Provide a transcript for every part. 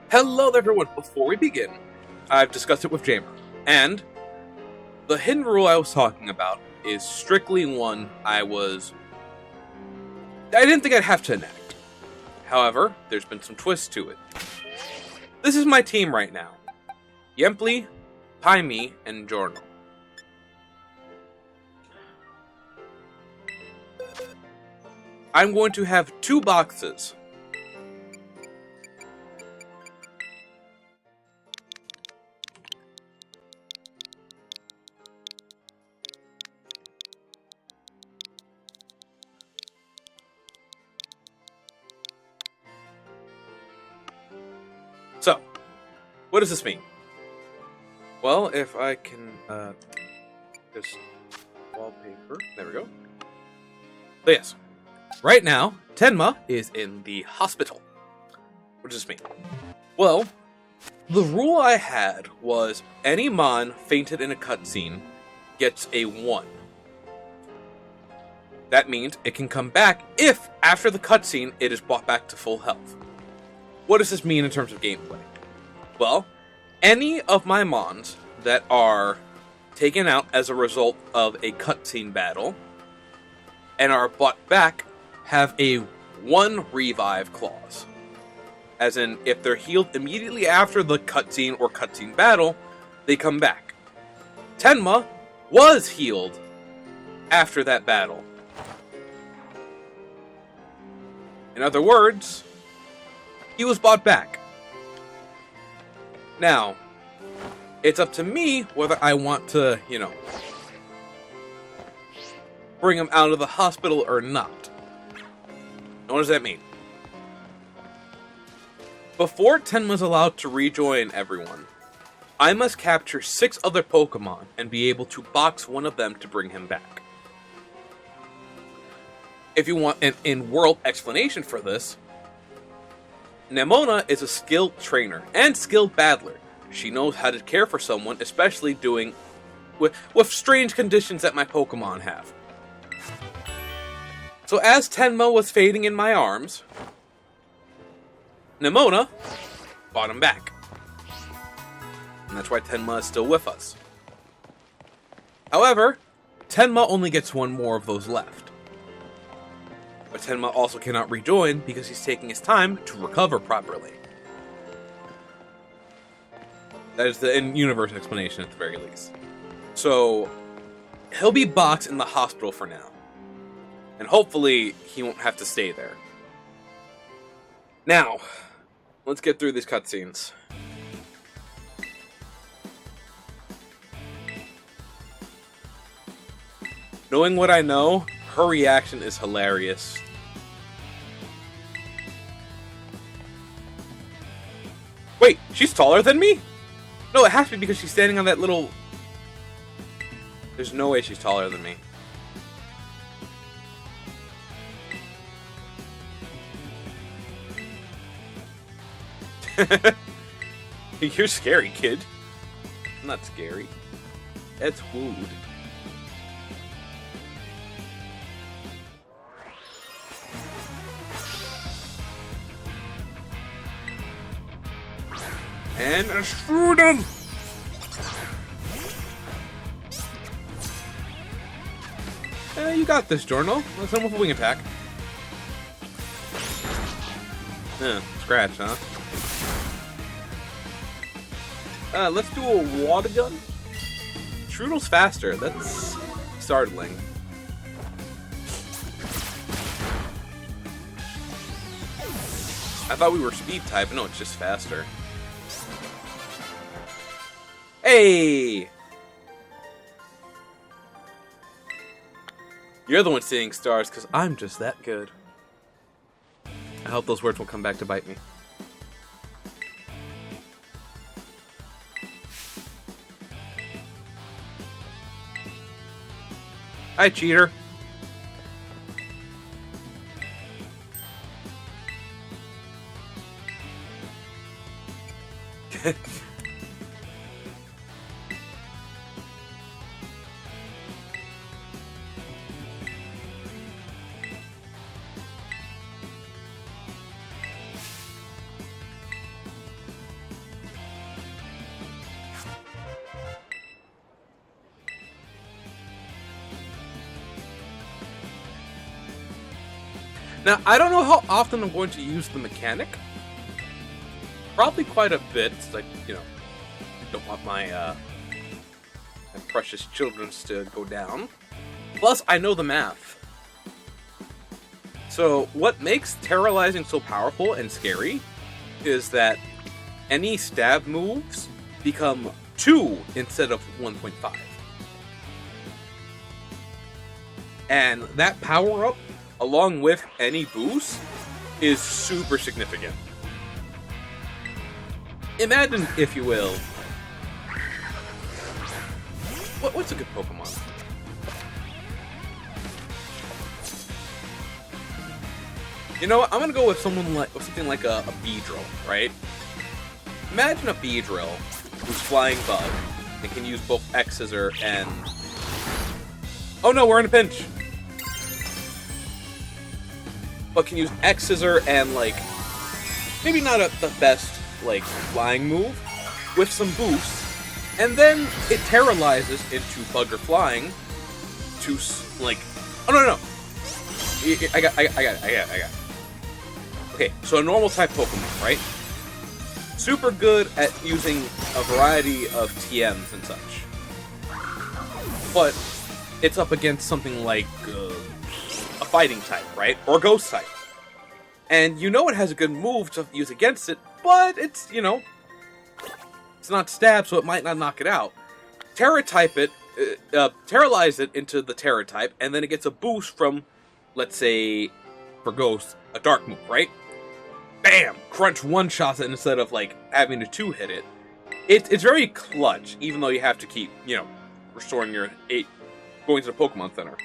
Hello there, everyone. Before we begin, I've discussed it with Jamer, and the hidden rule I was talking about is strictly one I didn't think I'd have to enact. However, there's been some twists to it. This is my team right now. Yempli, Paimi, and Jorno. I'm going to have 2 boxes. So, what does this mean? Well, if I can, just wallpaper, there we go. So yes, right now, Tenma is in the hospital. What does this mean? Well, the rule I had was any mon fainted in a cutscene gets a 1. That means it can come back if, after the cutscene, it is brought back to full health. What does this mean in terms of gameplay? Well, any of my mons that are taken out as a result of a cutscene battle and are brought back have a 1 revive clause. As in, if they're healed immediately after the cutscene or cutscene battle, they come back. Tenma was healed after that battle. In other words, he was brought back. Now, it's up to me whether I want to, bring him out of the hospital or not. Now, what does that mean? Before Tenma's allowed to rejoin everyone, I must capture 6 other Pokemon and be able to box one of them to bring him back. If you want an in-world explanation for this, Nemona is a skilled trainer and skilled battler. She knows how to care for someone, especially doing with strange conditions that my Pokemon have. So as Tenma was fading in my arms, Nemona brought him back. And that's why Tenma is still with us. However, Tenma only gets 1 more of those left. But Tenma also cannot rejoin because he's taking his time to recover properly. That is the in-universe explanation at the very least. So, he'll be boxed in the hospital for now. And hopefully, he won't have to stay there. Now, let's get through these cutscenes. Knowing what I know, her reaction is hilarious. Wait, she's taller than me? No, it has to be because she's standing on that little... There's no way she's taller than me. You're scary, kid. I'm not scary. That's wooed. And a strudel! You got this, Jorno. Let's hit him with a wing attack. Scratch, huh? Let's do a water gun. Strudel's faster. That's startling. I thought we were speed type, but no, it's just faster. Hey! You're the one seeing stars, because I'm just that good. I hope those words won't come back to bite me. Hi, cheater. Now, I don't know how often I'm going to use the mechanic. Probably quite a bit. It's like, you know, I don't want my precious children to go down. Plus, I know the math. So, what makes terrorizing so powerful and scary is that any stab moves become 2 instead of 1.5. And that power-up, along with any boost, is super significant. Imagine, if you will, what's a good Pokemon? You know what? I'm gonna go with something like a Beedrill, right? Imagine a Beedrill who's flying bug and can use both X-Scissor and... Oh no, we're in a pinch! But can use X-Scissor and, like, maybe not the best, like, flying move, with some boosts, and then it terrorizes into bug or flying to, like... Oh, no. I got it. Okay, so a normal type Pokemon, right? Super good at using a variety of TMs and such. But it's up against something like a fighting type, right? Or ghost type. And you know it has a good move to use against it, but it's, you know, it's not stab, so it might not knock it out. Terra-type it, Terrorize it into the Terra type, and then it gets a boost from, let's say, for Ghost, a Dark move, right? Bam! Crunch one-shots it instead of, like, having to two-hit it. It's very clutch, even though you have to keep, you know, restoring your 8, going to the Pokemon Center.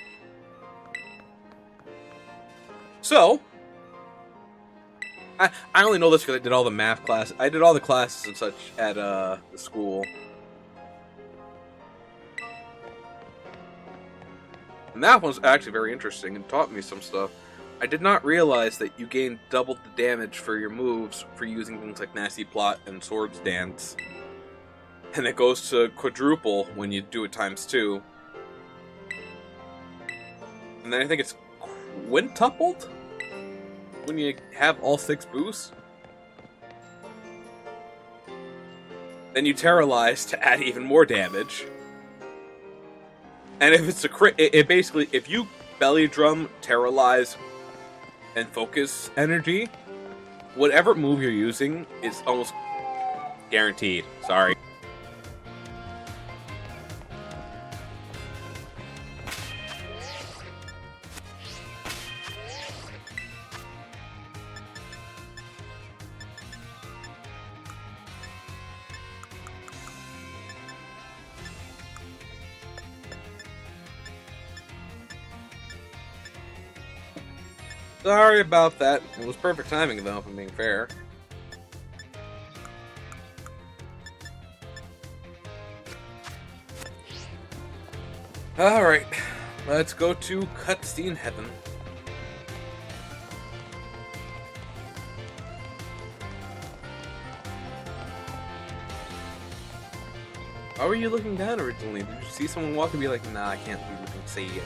So, I only know this because I did all the math classes. I did all the classes and such at the school. And that one's actually very interesting and taught me some stuff. I did not realize that you gain double the damage for your moves for using things like Nasty Plot and Swords Dance. And it goes to quadruple when you do it times 2. And then I think it's quintupled when you have all 6 boosts. Then you Terrorize to add even more damage. And if it's a crit, it basically, if you Belly Drum, Terrorize, and Focus energy, whatever move you're using is almost guaranteed. Sorry. Sorry about that. It was perfect timing, though, if I'm being fair. Alright, let's go to cutscene heaven. How were you looking down originally? Did you see someone walk and be like, nah, I can't be looking, say it.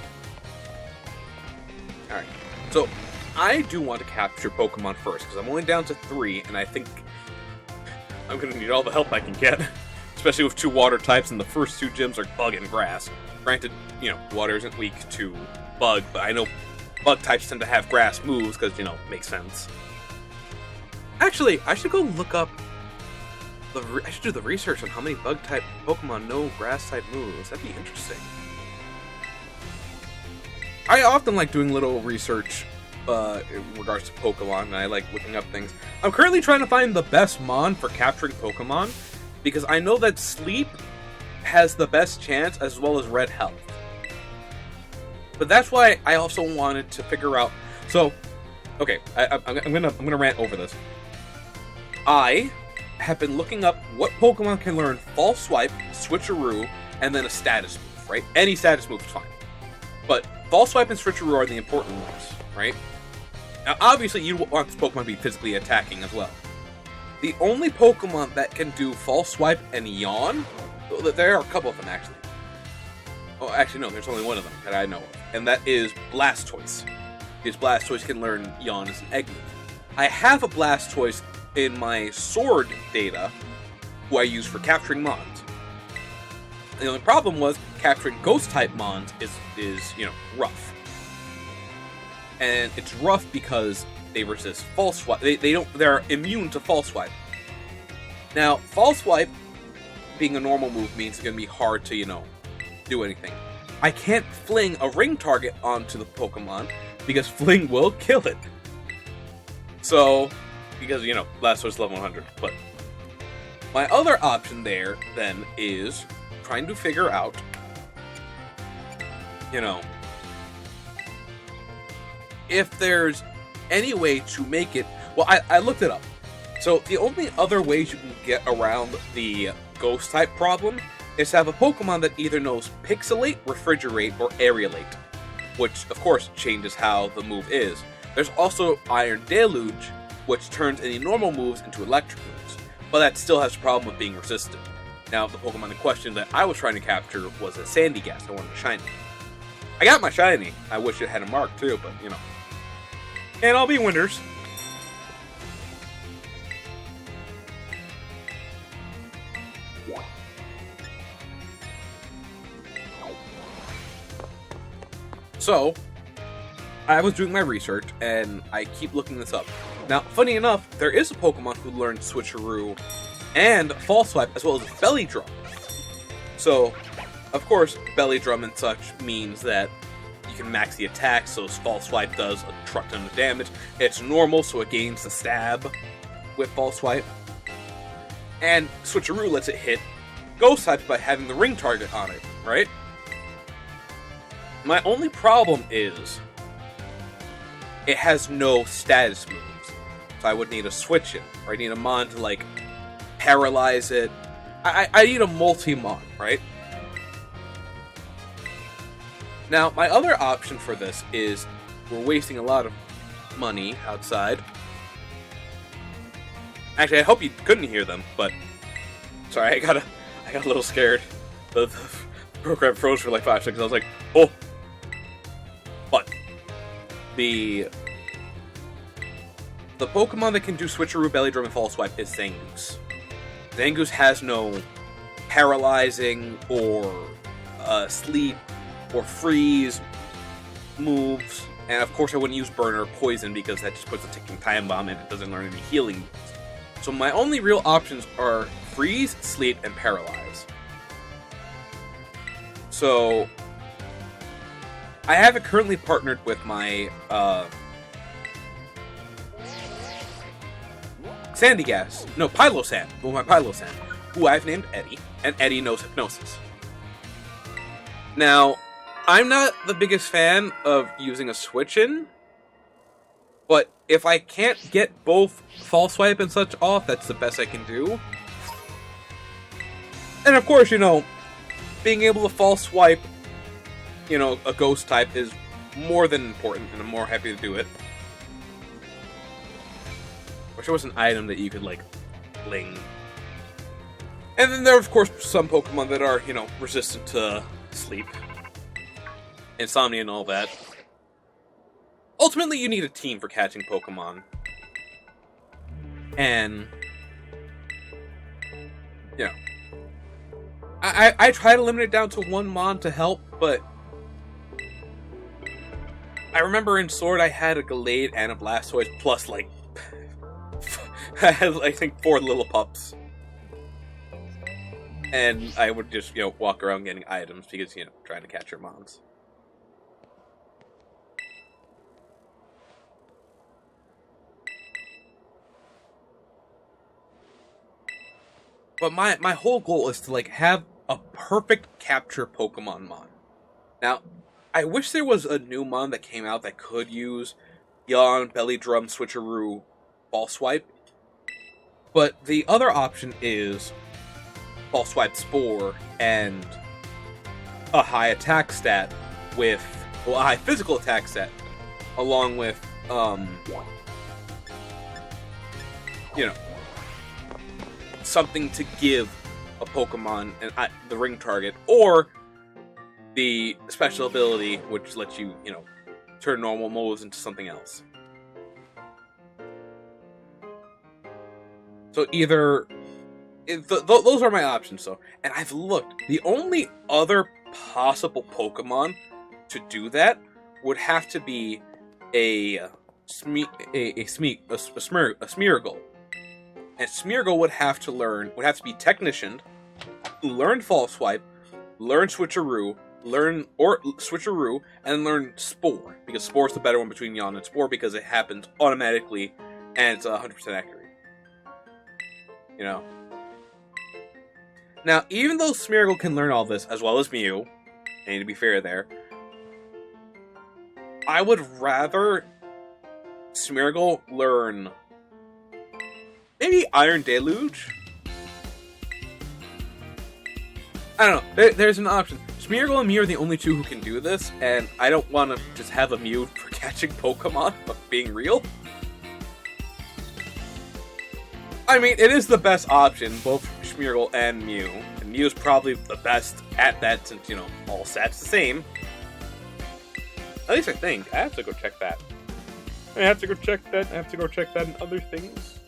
Alright, so I do want to capture Pokemon first, because I'm only down to 3, and I think I'm going to need all the help I can get. Especially with 2 water types, and the first 2 gyms are Bug and Grass. Granted, you know, Water isn't weak to Bug, but I know Bug types tend to have Grass moves, because, you know, makes sense. Actually, I should go look up... I should do the research on how many Bug-type Pokemon know Grass-type moves. That'd be interesting. I often like doing little research in regards to Pokemon, and I like looking up things. I'm currently trying to find the best Mon for capturing Pokemon, because I know that Sleep has the best chance, as well as Red Health. But that's why I also wanted to figure out... So, okay, I'm gonna rant over this. I have been looking up what Pokemon can learn False Swipe, Switcheroo, and then a status move, right? Any status move is fine. But False Swipe and Switcheroo are the important ones, right? Now, obviously, you want this Pokemon to be physically attacking as well. The only Pokemon that can do False Swipe and Yawn, there are a couple of them, actually. Oh, actually, no, there's only one of them that I know of, and that is Blastoise. because Blastoise can learn Yawn as an egg move. I have a Blastoise in my Sword data, who I use for capturing Mons. The only problem was capturing Ghost-type Mons is rough. And it's rough because they resist False Swipe. They're immune to False Swipe. Now, False Swipe, being a normal move, means it's going to be hard to, do anything. I can't fling a ring target onto the Pokemon, because Fling will kill it. So, because, Blastoise level 100. But my other option there, then, is trying to figure out, if there's any way to make it... Well, I looked it up. So, the only other ways you can get around the Ghost-type problem is to have a Pokemon that either knows Pixelate, Refrigerate, or Aerolate, which, of course, changes how the move is. There's also Iron Deluge, which turns any normal moves into electric moves, but that still has the problem of being resistant. Now, the Pokemon in question that I was trying to capture was a Sandygast. I wanted a shiny. I got my shiny. I wish it had a mark, too, but, And I'll be winners. So, I was doing my research, and I keep looking this up. Now, funny enough, there is a Pokemon who learned Switcheroo and False Swipe, as well as Belly Drum. So, of course, Belly Drum and such means that you can max the attack, so False Swipe does a truck ton of damage. It's normal, so it gains the stab with False Swipe. And Switcheroo lets it hit Ghost types by having the ring target on it, right? My only problem is it has no status moves. So I would need a switch in, or I need a Mon to, paralyze it. I need a multi-Mon, right? Now, my other option for this is we're wasting a lot of money outside. Actually, I hope you couldn't hear them, but... Sorry, I got a little scared. The program froze for 5 seconds. I was like, oh! But the Pokemon that can do Switcheroo, Belly Drum, and False Swipe is Zangoose. Zangoose has no paralyzing or sleep or freeze moves, and of course I wouldn't use Burn or Poison because that just puts a ticking time bomb and it doesn't learn any healing moves. So my only real options are Freeze, Sleep, and Paralyze. So I have it currently partnered with my Pylosan, with my Pylosan, who I've named Eddie, and Eddie knows Hypnosis. Now, I'm not the biggest fan of using a switch-in, but if I can't get both False Swipe and such off, that's the best I can do. And of course, being able to False Swipe a Ghost type is more than important, and I'm more happy to do it. Wish there was an item that you could, bling. And then there are, of course, some Pokemon that are, resistant to sleep, insomnia, and all that. Ultimately, you need a team for catching Pokemon. And, I try to limit it down to one Mon to help, but I remember in Sword I had a Gallade and a Blastoise plus, I had, I think, 4 little pups. And I would just, walk around getting items because, trying to catch your Mons. But my whole goal is to, have a perfect capture Pokemon Mon. Now, I wish there was a new Mon that came out that could use Yawn, Belly Drum, Switcheroo, False Swipe. But the other option is False Swipe Spore and a high attack stat with... Well, a high physical attack stat, along with, something to give a Pokemon the ring target, or the special ability, which lets you, turn normal moves into something else. So either... those are my options, though. And I've looked. The only other possible Pokemon to do that would have to be a Smeargle. And Smeargle would have to be Technicianed, learn False Swipe, learn Switcheroo, and learn Spore. Because Spore's the better one between Yawn and Spore because it happens automatically and it's 100% accurate. You know. Now, even though Smeargle can learn all this, as well as Mew, I need to be fair there, I would rather Smeargle learn maybe Iron Deluge? I don't know. There's an option. Smeargle and Mew are the only two who can do this, and I don't want to just have a Mew for catching Pokemon, but being real. I mean, it is the best option, both Smeargle and Mew. And Mew is probably the best at that since, you know, all stats the same. At least I think. I have to go check that. I have to go check that and other things.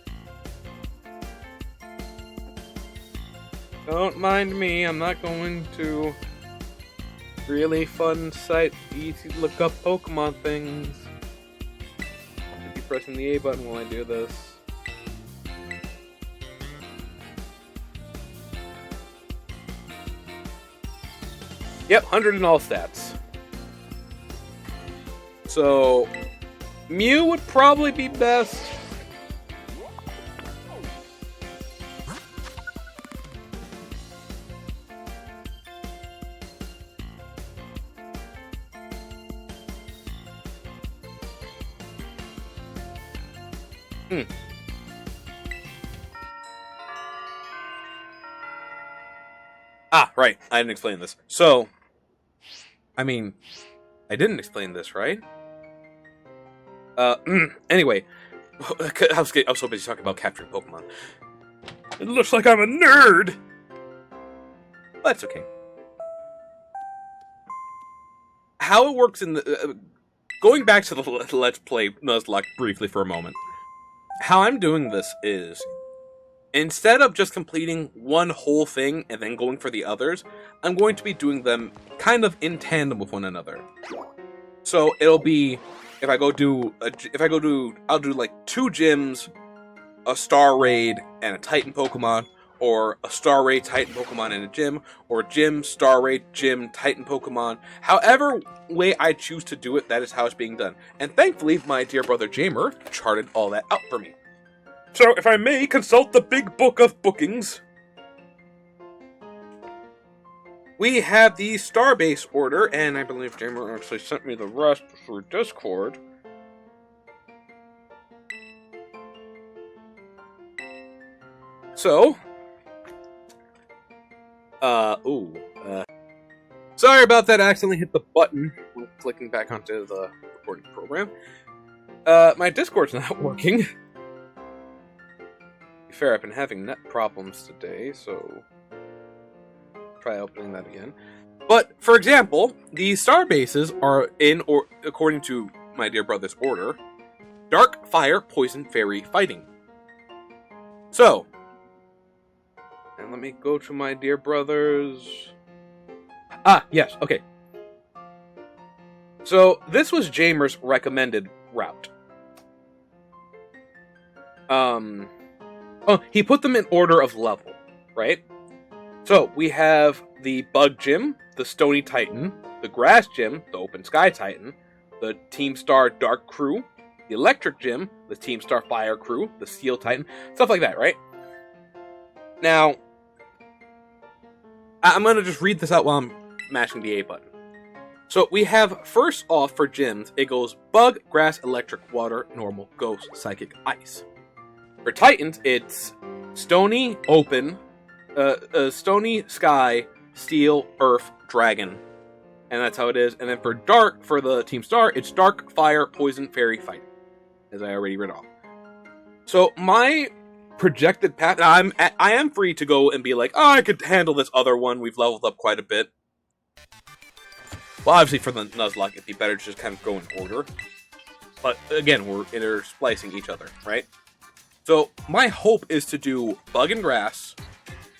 Don't mind me, I'm not going to really fun site, easy to look up Pokemon things. I'll be pressing the A button while I do this. Yep, 100 in all stats. So, Mew would probably be best. Ah, right. I didn't explain this. So, I mean, I didn't explain this, right? Anyway, I was so busy talking about capturing Pokemon. It looks like I'm a nerd! That's okay. How it works in the... going back to the Let's Play Nuzlocke briefly for a moment. How I'm doing this is, instead of just completing one whole thing and then going for the others, I'm going to be doing them kind of in tandem with one another. So it'll be, I'll do like 2 gyms, a Star Raid, and a Titan Pokemon, or a Star Raid, Titan Pokemon, and a gym, or gym, Star Raid, gym, Titan Pokemon. However way I choose to do it, that is how it's being done. And thankfully, my dear brother Jamer charted all that out for me. So, if I may consult the big book of bookings, we have the Starbase order, and I believe Jamer actually sent me the rest through Discord. So, sorry about that, I accidentally hit the button when clicking back onto the recording program. My Discord's not working. To be fair, I've been having net problems today, so try opening that again. But, for example, the star bases are in, or according to my dear brother's order, Dark, Fire, Poison, Fairy, Fighting. So, and let me go to my dear brother's... Ah, yes, okay. So, this was Jamer's recommended route. Oh, he put them in order of level, right? So, we have the Bug Gym, the Stony Titan, the Grass Gym, the Open Sky Titan, the Team Star Dark Crew, the Electric Gym, the Team Star Fire Crew, the Steel Titan, stuff like that, right? Now, I'm going to just read this out while I'm mashing the A button. So, we have, first off, for gyms, it goes Bug, Grass, Electric, Water, Normal, Ghost, Psychic, Ice. For Titans, it's Stony, Open, Stony, Sky, Steel, Earth, Dragon. And that's how it is. And then for Dark, for the Team Star, it's Dark, Fire, Poison, Fairy, Fighting. As I already read off. So, my projected path... I am free to go and be like, oh, I could handle this other one. We've leveled up quite a bit. Well, obviously for the Nuzlocke, it'd be better to just kind of go in order. But again, we're intersplicing each other, right? So my hope is to do Bug and Grass,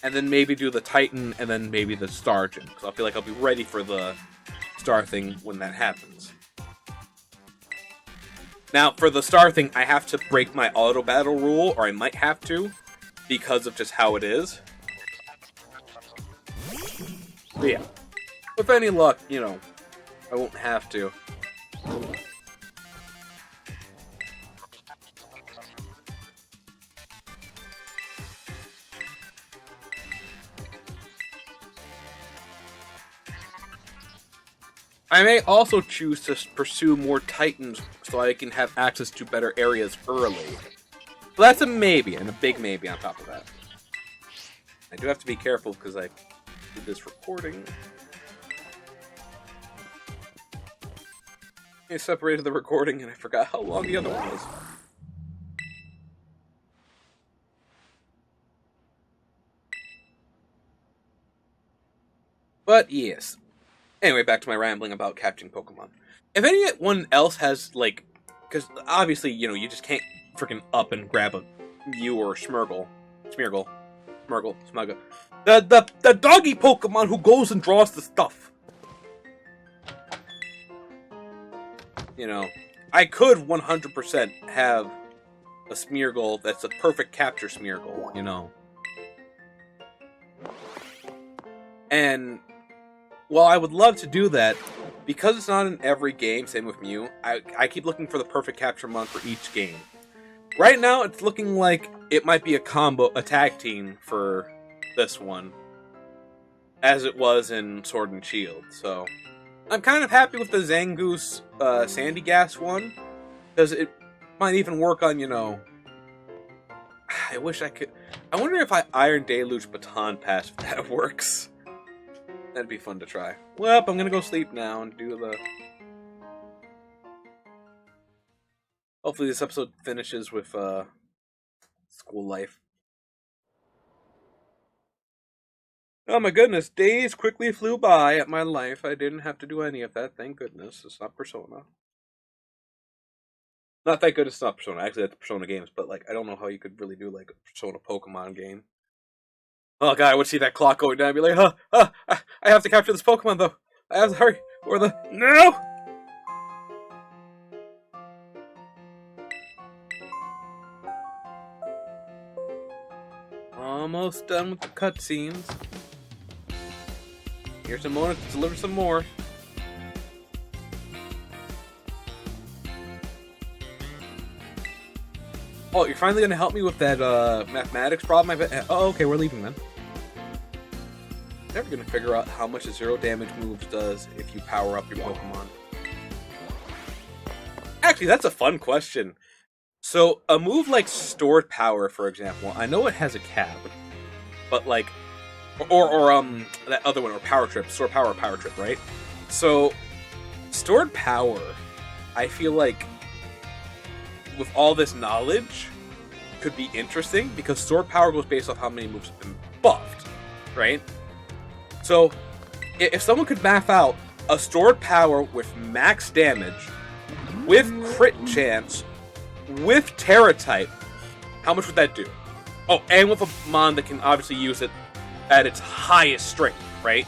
and then maybe do the Titan, and then maybe the Star Gym. Because I feel like I'll be ready for the Star thing when that happens. Now, for the Star thing, I have to break my auto battle rule, or I might have to, because of just how it is. But yeah. With any luck, you know, I won't have to. I may also choose to pursue more Titans so I can have access to better areas early. But that's a maybe, and a big maybe on top of that. I do have to be careful because I did this recording. I separated the recording and I forgot how long the other one was. But yes. Anyway, back to my rambling about catching Pokemon. If anyone else has, like... Because obviously, you know, you just can't freaking up and grab a Mew or Smeargle. Smurgle. The doggy Pokemon who goes and draws the stuff. You know, I could 100% have a Smeargle that's a perfect capture Smeargle, you know. And... Well, I would love to do that, because it's not in every game, same with Mew, I keep looking for the perfect capture mon for each game. Right now, it's looking like it might be a tag team for this one, as it was in Sword and Shield, so... I'm kind of happy with the Zangoose Sandy Gas one, because it might even work on, you know... I wish I could... I wonder if I Iron Deluge Baton Pass if that works. That'd be fun to try. Well, I'm gonna go sleep now and do the... Hopefully this episode finishes with, school life. Oh my goodness, days quickly flew by at my life. I didn't have to do any of that, thank goodness. It's not Persona. Not thank goodness it's not Persona, actually that's Persona games, but like, I don't know how you could really do like a Persona Pokemon game. Oh god, I would see that clock going down and be like, I have to capture this Pokemon though. I have to hurry. Or the... No! Almost done with the cutscenes. Here's a moment to deliver some more. Oh, you're finally gonna help me with that mathematics problem? Oh, okay, we're leaving then. Never gonna figure out how much a 0 damage moves does if you power up your Pokemon. Actually, that's a fun question. So, a move like Stored Power, for example, I know it has a cap, but like, or that other one, or Power Trip, Stored Power or Power Trip, right? So, Stored Power, I feel like, with all this knowledge, could be interesting, because Stored Power goes based off how many moves have been buffed, right? So, if someone could math out a Stored Power with max damage, with crit chance, with Terra type, how much would that do? Oh, and with a mon that can obviously use it at its highest strength, right?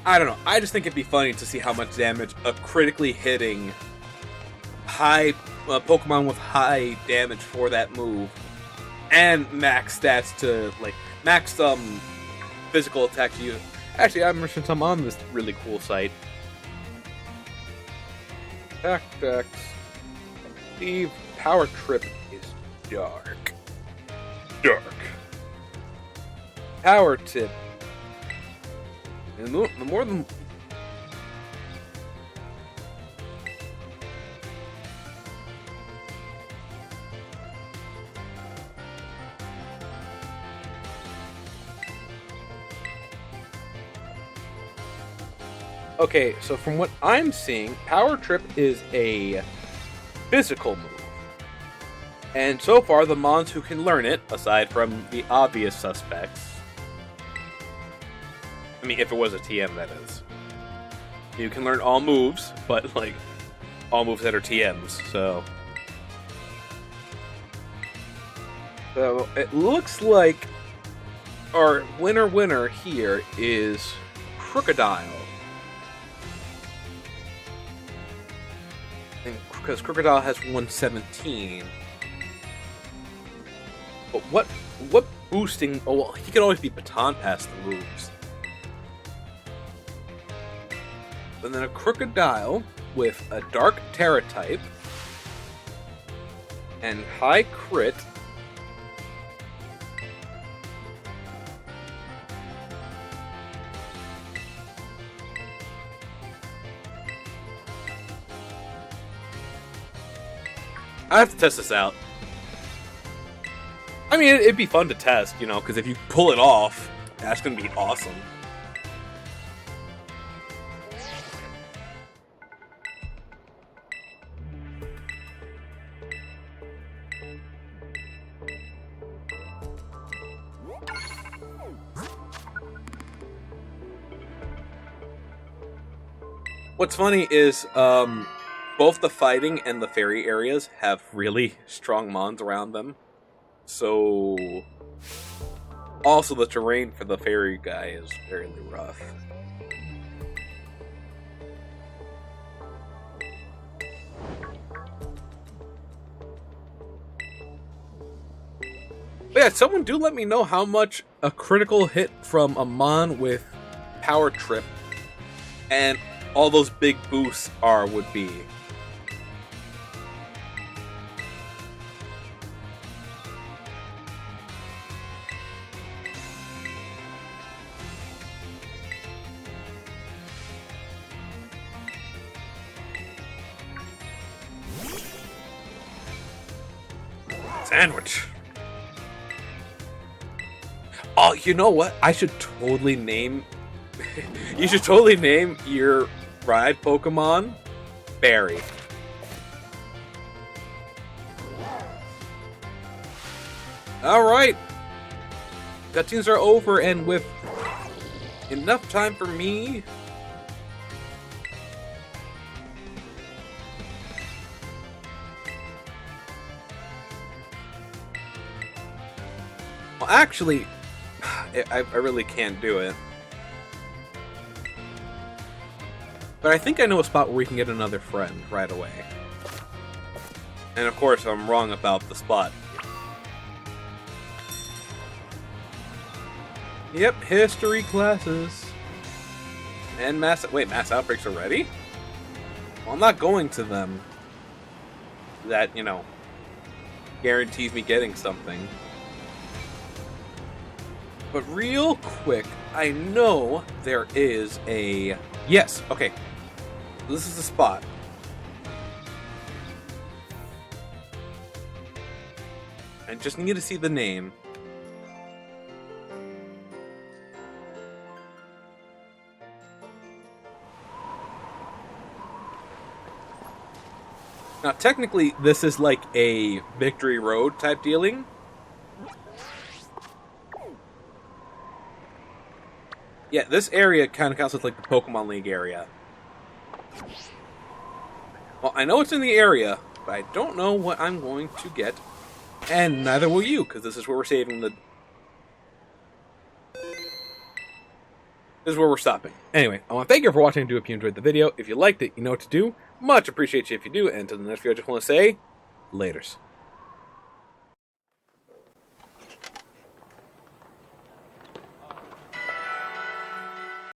I don't know. I just think it'd be funny to see how much damage a critically hitting high Pokemon with high damage for that move, and max stats to like max physical attack to you. Actually, since I'm on this really cool site, Tactics. Steve, Power Trip is dark. Power Tip. And the more than... Okay, so from what I'm seeing, Power Trip is a physical move. And so far, the Mons who can learn it, aside from the obvious suspects... I mean, if it was a TM, that is. You can learn all moves, but, like, all moves that are TMs, so... So, it looks like our winner here is Crocodile. And because Crocodile has 117. But what boosting... Oh, well, he could always be baton past the moves. And then a Crocodile with a Dark Terra type and high crit. I have to test this out. I mean, it'd be fun to test, you know, because if you pull it off, that's going to be awesome. What's funny is, both the fighting and the fairy areas have really strong mons around them. So, also the terrain for the fairy guy is fairly rough. But yeah, someone do let me know how much a critical hit from a mon with Power Trip and all those big boosts would be. Sandwich. Oh, you know what? I should totally name... You should totally name your ride Pokemon Barry. Alright. Cutscenes are over, and with enough time for me... Well, actually, I really can't do it. But I think I know a spot where we can get another friend right away. And of course, I'm wrong about the spot. Yep, history classes. And mass outbreaks already? Well, I'm not going to them. That, you know, guarantees me getting something. But real quick, I know there is a... Yes, okay. This is the spot. I just need to see the name. Now, technically, this is like a Victory Road type dealing. Yeah, this area kind of counts as like the Pokemon League area. Well, I know it's in the area, but I don't know what I'm going to get. And neither will you, because this is where we're saving the... This is where we're stopping. Anyway, I want to thank you for watching and do hope you enjoyed the video. If you liked it, you know what to do. Much appreciate you if you do. And until the next video, I just want to say, laters.